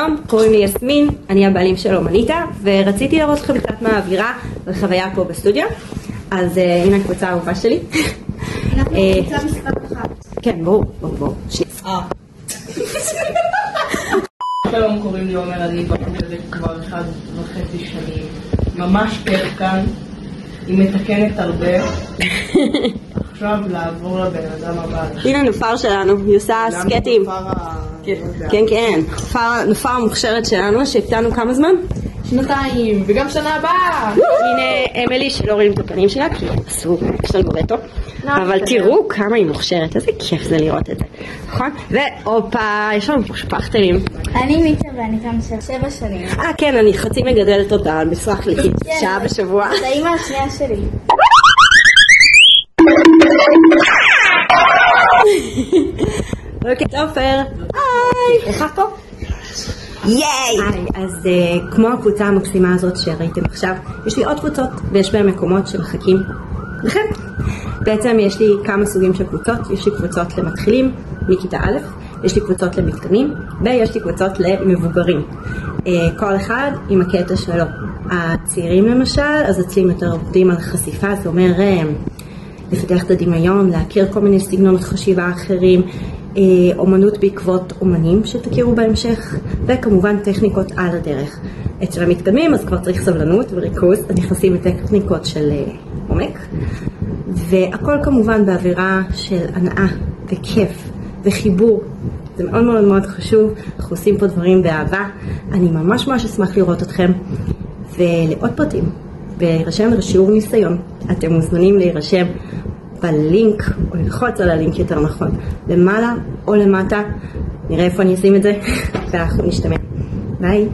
שלום, קוראים לי יסמין, אני הבעלים של אומניטה, ורציתי לראות לכם קצת מהאווירה וחוויה פה בסטודיו. אז הנה הקבוצה האהובה שלי. אנחנו קבוצה מספר אחת. כן, ברור. שלום, קוראים לי עומר, אני בזה כבר 1.5 שנים. ממש כיף כאן, היא מתקנת הרבה. עכשיו לעבור לבן אדם הבא. הנה נופר שלנו, היא עושה סקטים. כן, נופר המוכשרת שלנו, שהפתענו כמה זמן? 2 וגם שנה הבאה. הנה אמילי שלא רואים את הפנים שלה, כי אסור, יש לנו רטו. אבל תראו כמה היא מוכשרת, איזה כיף זה לראות את זה, נכון? והופה, יש לנו פה שפכטלים. אני מיטה ואני כאן 7 שנים. כן, אני חצי מגדלת אותה, בסלח לי, שעה בשבוע. את האמא השנייה שלי. אוקיי, תופר, היי! איך את פה? ייי! אז כמו הקבוצה המקסימה הזאת שראיתם עכשיו, יש לי עוד קבוצות ויש בהם מקומות שמחכים לכם. בעצם יש לי כמה סוגים של קבוצות, יש לי קבוצות למתחילים מכיתה א', יש לי קבוצות למתקדמים ויש לי קבוצות למבוגרים. כל אחד עם הקטע שלו. הצעירים למשל, אז אצלי יותר עובדים על חשיפה, זה אומר לפתח את הדמיון, להכיר כל מיני סגנונות חשיבה אחרים, אומנות בעקבות אומנים שתכירו בהמשך, וכמובן טכניקות על הדרך. אצל המתקדמים אז כבר צריך סבלנות וריכוז, נכנסים לטכניקות של עומק, והכל כמובן באווירה של הנאה וכיף וחיבור. זה מאוד מאוד מאוד חשוב, אנחנו עושים פה דברים באהבה. אני ממש אשמח לראות אתכם, ולעוד פרטים ולהירשם לשיעור ניסיון אתם מוזמנים להירשם בלינק, או ללחוץ על הלינק יותר נכון, למעלה או למטה. נראה איפה אני אשים את זה ואנחנו נשתמע. ביי.